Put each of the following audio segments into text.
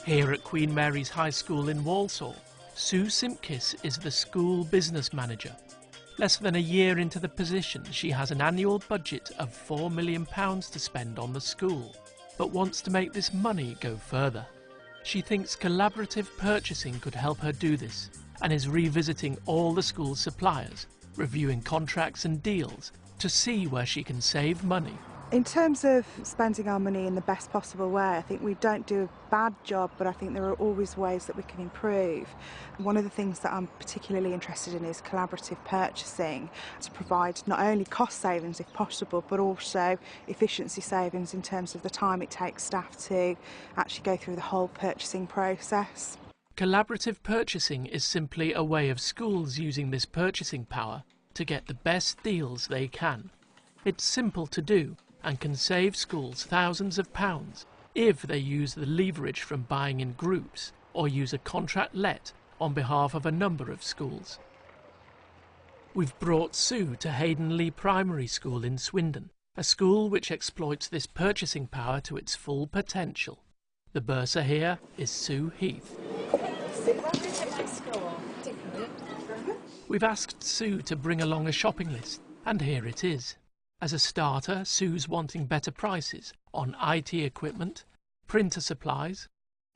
Here at Queen Mary's High School in Walsall, Sue Simpkiss is the school business manager. Less than a year into the position, she has an annual budget of £4 million to spend on the school, but wants to make this money go further. She thinks collaborative purchasing could help her do this, and is revisiting all the school's suppliers, reviewing contracts and deals to see where she can save money. In terms of spending our money in the best possible way, I think we don't do a bad job, but I think there are always ways that we can improve. One of the things that I'm particularly interested in is collaborative purchasing to provide not only cost savings if possible, but also efficiency savings in terms of the time it takes staff to actually go through the whole purchasing process. Collaborative purchasing is simply a way of schools using this purchasing power to get the best deals they can. It's simple to do, and can save schools thousands of pounds if they use the leverage from buying in groups or use a contract let on behalf of a number of schools. We've brought Sue to Hayden Lee Primary School in Swindon, a school which exploits this purchasing power to its full potential. The bursar here is Sue Heath. We've asked Sue to bring along a shopping list, and here it is. As a starter, Sue's wanting better prices on IT equipment, printer supplies,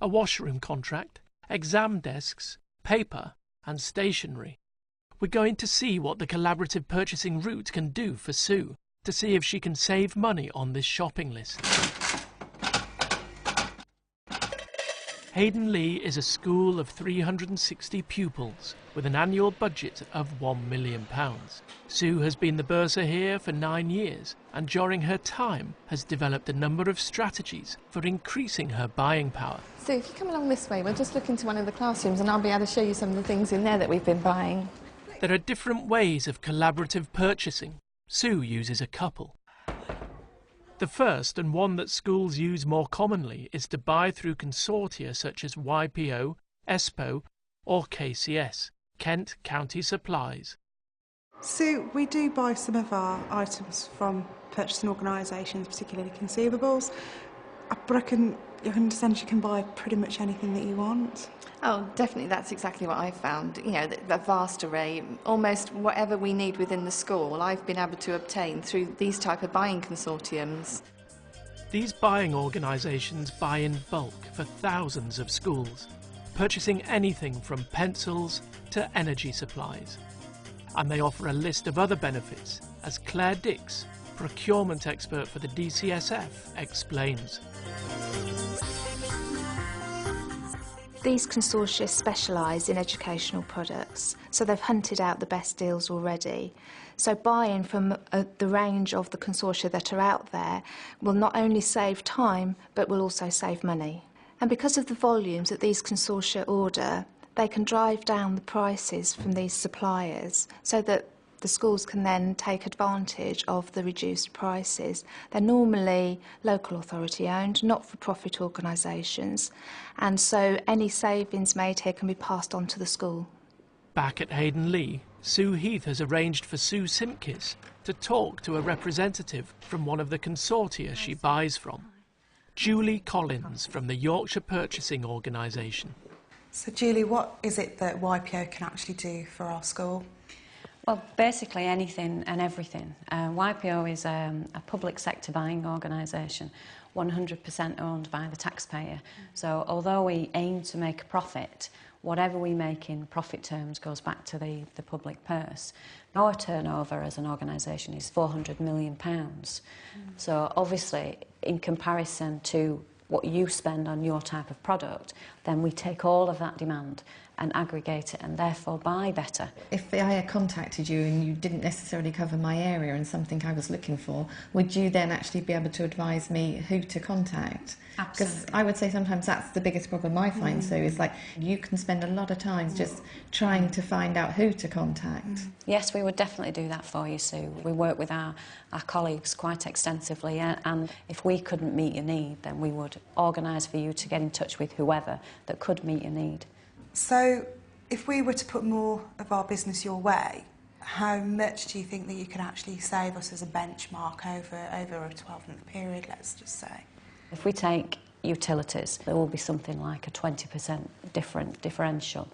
a washroom contract, exam desks, paper and stationery. We're going to see what the collaborative purchasing route can do for Sue, to see if she can save money on this shopping list. Hayden Lee is a school of 360 pupils with an annual budget of £1 million. Sue has been the bursar here for 9 years, and during her time has developed a number of strategies for increasing her buying power. So if you come along this way, we'll just look into one of the classrooms and I'll be able to show you some of the things in there that we've been buying. There are different ways of collaborative purchasing. Sue uses a couple. The first, and one that schools use more commonly, is to buy through consortia such as YPO, ESPO or KCS, Kent County Supplies. So we do buy some of our items from purchasing organisations, particularly consumables, but I can understand you can buy pretty much anything that you want. Oh, definitely, that's exactly what I've found. You know, a vast array, almost whatever we need within the school, I've been able to obtain through these type of buying consortiums. These buying organisations buy in bulk for thousands of schools, purchasing anything from pencils to energy supplies. And they offer a list of other benefits, as Claire Dix, procurement expert for the DCSF, explains. These consortia specialise in educational products, so they've hunted out the best deals already. So buying from the range of the consortia that are out there will not only save time, but will also save money. And because of the volumes that these consortia order, they can drive down the prices from these suppliers so that the schools can then take advantage of the reduced prices. They're normally local authority owned, not-for-profit organisations, and so any savings made here can be passed on to the school. Back at Hayden Lee, Sue Heath has arranged for Sue Simpkiss to talk to a representative from one of the consortia she buys from. Julie Collins from the Yorkshire Purchasing Organisation. So Julie, what is it that YPO can actually do for our school? Well, basically anything and everything. YPO is a public sector buying organisation, 100% owned by the taxpayer. So although we aim to make a profit, whatever we make in profit terms goes back to the public purse. Our turnover as an organisation is £400 million. So obviously, in comparison to what you spend on your type of product, then we take all of that demand and aggregate it and therefore buy better. If I had contacted you and you didn't necessarily cover my area and something I was looking for, would you then actually be able to advise me who to contact? Absolutely. Because I would say sometimes that's the biggest problem I find, so it's like you can spend a lot of time just trying to find out who to contact. Yes, we would definitely do that for you, Sue. We work with our colleagues quite extensively, and if we couldn't meet your need, then we would organise for you to get in touch with whoever that could meet your need. So if we were to put more of our business your way, how much do you think that you could actually save us as a benchmark over a 12-month period, let's just say? If we take utilities, there will be something like a 20% differential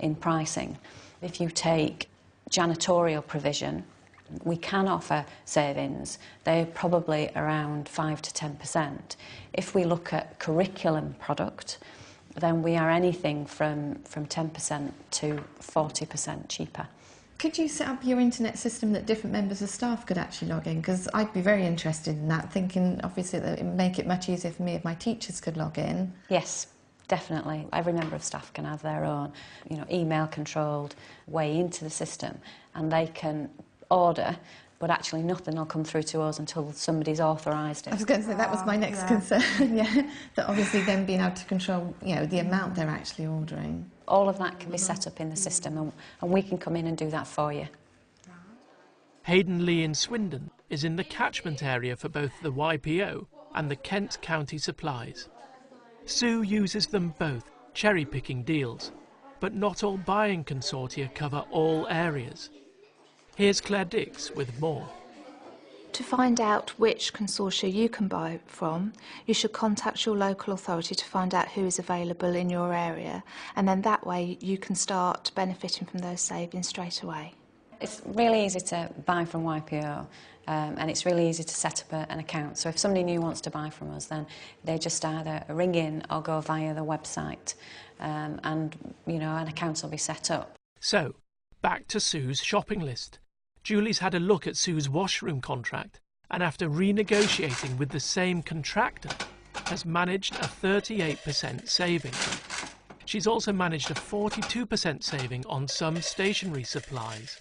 in pricing. If you take janitorial provision, we can offer savings. They're probably around 5 to 10%. If we look at curriculum product, then we are anything from 10% to 40% cheaper. Could you set up your internet system that different members of staff could actually log in? Because I'd be very interested in that, thinking obviously that it would make it much easier for me if my teachers could log in. Yes, definitely. Every member of staff can have their own, email-controlled way into the system, and they can order, but actually nothing will come through to us until somebody's authorised it. I was going to say that was my next concern, yeah. That obviously then being able to control, the amount they're actually ordering. All of that can be set up in the system, and we can come in and do that for you. Hayden Lee in Swindon is in the catchment area for both the YPO and the Kent County Supplies. Sue uses them both, cherry-picking deals, but not all buying consortia cover all areas. Here's Claire Dix with more. To find out which consortia you can buy from, you should contact your local authority to find out who is available in your area, and then that way you can start benefiting from those savings straight away. It's really easy to buy from YPO, and it's really easy to set up an account. So if somebody new wants to buy from us, then they just either ring in or go via the website, and an account will be set up. So, back to Sue's shopping list. Julie's had a look at Sue's washroom contract, and after renegotiating with the same contractor, has managed a 38% saving. She's also managed a 42% saving on some stationery supplies.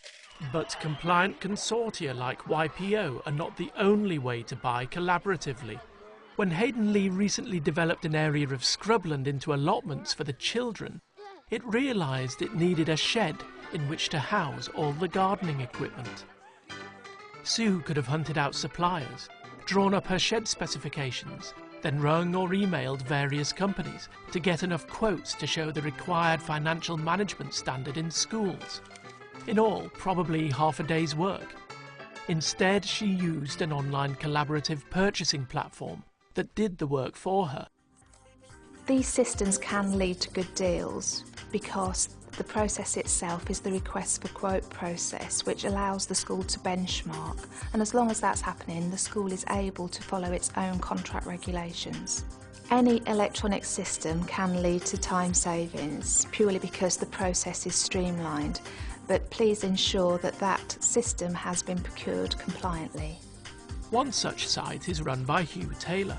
But compliant consortia like YPO are not the only way to buy collaboratively. When Hayden Lee recently developed an area of scrubland into allotments for the children, it realised it needed a shed in which to house all the gardening equipment. Sue could have hunted out suppliers, drawn up her shed specifications, then rung or emailed various companies to get enough quotes to show the required financial management standard in schools. In all, probably half a day's work. Instead, she used an online collaborative purchasing platform that did the work for her. These systems can lead to good deals because the process itself is the request for quote process, which allows the school to benchmark, and as long as that's happening, the school is able to follow its own contract regulations. Any electronic system can lead to time savings purely because the process is streamlined, but please ensure that that system has been procured compliantly. One such site is run by Hugh Taylor.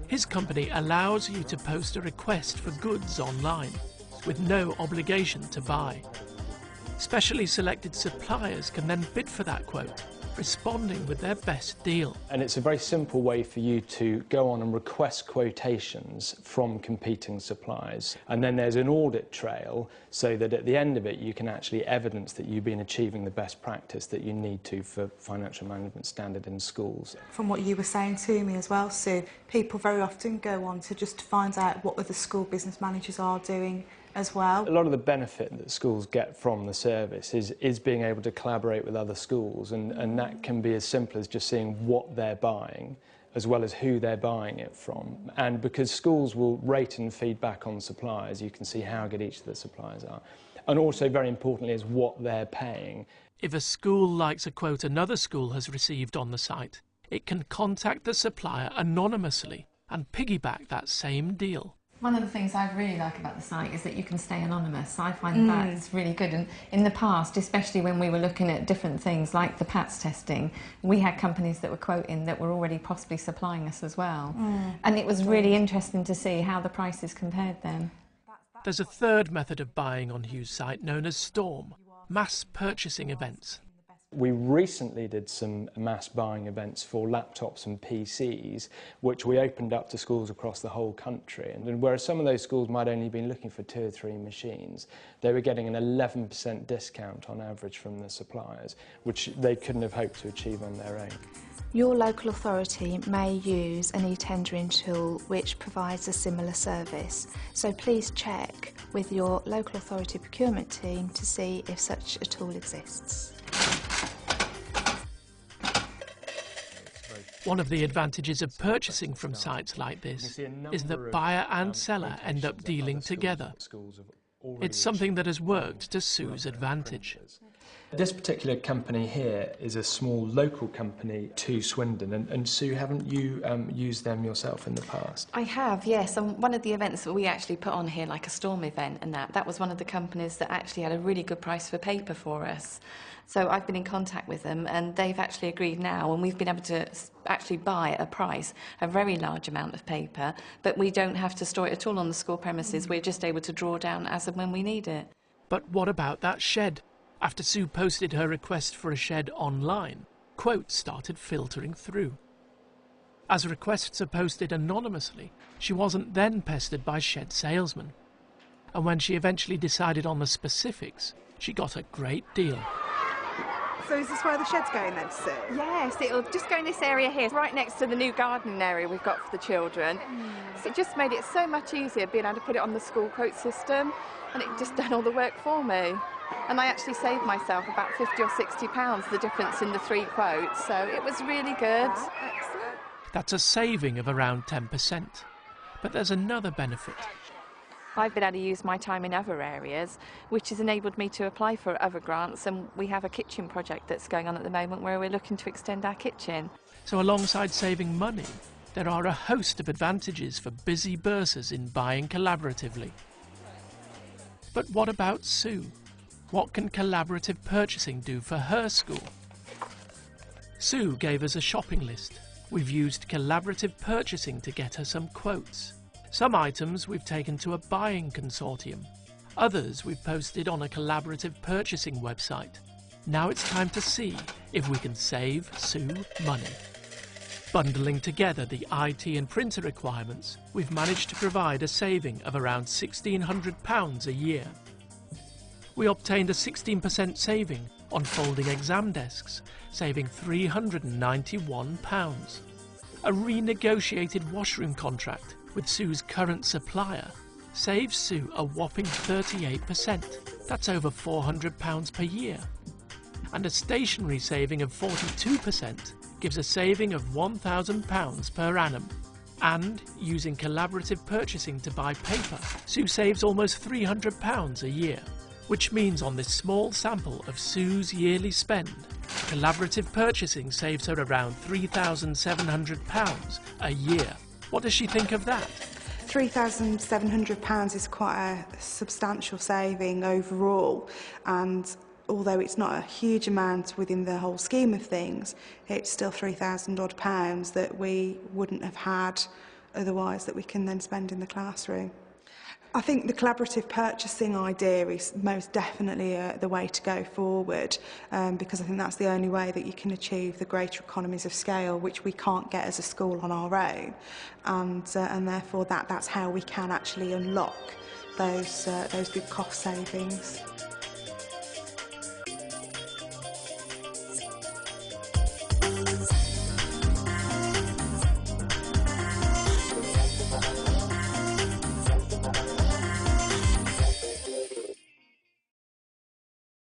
His company allows you to post a request for goods online, with no obligation to buy. Specially selected suppliers can then bid for that quote, responding with their best deal. And it's a very simple way for you to go on and request quotations from competing suppliers. And then there's an audit trail so that at the end of it you can actually evidence that you've been achieving the best practice that you need to for financial management standard in schools. From what you were saying to me as well, Sue, people very often go on to just find out what other school business managers are doing as well. A lot of the benefit that schools get from the service is being able to collaborate with other schools, and that can be as simple as just seeing what they're buying as well as who they're buying it from. And because schools will rate and feedback on suppliers, you can see how good each of the suppliers are. And also, very importantly, is what they're paying. If a school likes a quote another school has received on the site, it can contact the supplier anonymously and piggyback that same deal. One of the things I really like about the site is that you can stay anonymous. I find that's really good. And in the past, especially when we were looking at different things like the PATS testing, we had companies that were quoting that were already possibly supplying us as well. And it was really interesting to see how the prices compared then. There's a third method of buying on Hugh's site known as Storm, mass purchasing events. We recently did some mass buying events for laptops and PCs, which we opened up to schools across the whole country. And whereas some of those schools might only been looking for 2 or 3 machines, they were getting an 11% discount on average from the suppliers, which they couldn't have hoped to achieve on their own. Your local authority may use an e-tendering tool which provides a similar service, so please check with your local authority procurement team to see if such a tool exists. One of the advantages of purchasing from sites like this is that buyer and seller end up dealing together. It's something that has worked to Sue's advantage. This particular company here is a small local company to Swindon, and Sue, haven't you used them yourself in the past? I have, yes, and one of the events that we actually put on here, like a storm event and that was one of the companies that actually had a really good price for paper for us. So I've been in contact with them and they've actually agreed now, and we've been able to actually buy at a price a very large amount of paper, but we don't have to store it at all on the school premises. We're just able to draw down as and when we need it. But what about that shed? After Sue posted her request for a shed online, quotes started filtering through. As requests are posted anonymously, she wasn't then pestered by shed salesmen. And when she eventually decided on the specifics, she got a great deal. So is this where the shed's going then, Sue? Yes, it'll just go in this area here, right next to the new gardening area we've got for the children. So it just made it so much easier being able to put it on the school quote system, and it just done all the work for me. And I actually saved myself about £50 or £60, the difference in the 3 quotes, so it was really good. Excellent. That's a saving of around 10%. But there's another benefit. I've been able to use my time in other areas, which has enabled me to apply for other grants, and we have a kitchen project that's going on at the moment where we're looking to extend our kitchen. So alongside saving money, there are a host of advantages for busy bursars in buying collaboratively. But what about Sue? What can collaborative purchasing do for her school? Sue gave us a shopping list. We've used collaborative purchasing to get her some quotes. Some items we've taken to a buying consortium. Others we've posted on a collaborative purchasing website. Now it's time to see if we can save Sue money. Bundling together the IT and printer requirements, we've managed to provide a saving of around £1,600 a year. We obtained a 16% saving on folding exam desks, saving £391. A renegotiated washroom contract with Sue's current supplier saves Sue a whopping 38%. That's over £400 per year. And a stationery saving of 42% gives a saving of £1,000 per annum. And using collaborative purchasing to buy paper, Sue saves almost £300 a year. Which means on this small sample of Sue's yearly spend, collaborative purchasing saves her around £3,700 a year. What does she think of that? £3,700 is quite a substantial saving overall, and although it's not a huge amount within the whole scheme of things, it's still £3,000 odd that we wouldn't have had otherwise that we can then spend in the classroom. I think the collaborative purchasing idea is most definitely the way to go forward, because I think that's the only way that you can achieve the greater economies of scale, which we can't get as a school on our own, and therefore that's how we can actually unlock those good cost savings.